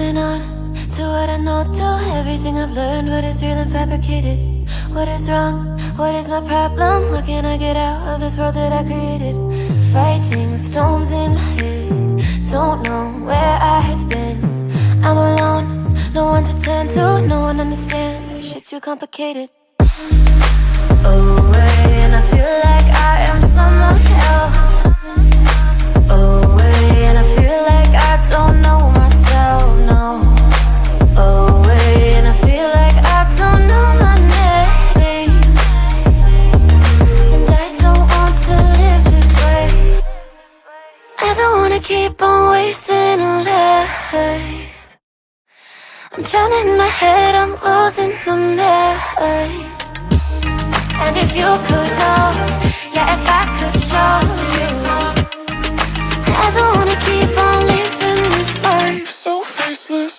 holding on to what I know, to everything I've learned. What is real and fabricated? What is wrong? What is my problem? How can I get out of this world that I created? Fighting storms in my head, don't know where I have been. I'm alone, no one to turn to, no one understands. Shit's too complicated. Away, and I feel like I am someone else. Away, and I feel like I don't know myself, no. Away, and I feel like I don't know my name. And I don't want to live this way. I don't wanna keep on wasting a life. I'm drowning in my head, I'm losing my mind. And if you could know, yeah, if I could show you, I don't wanna keep on living this life so faceless.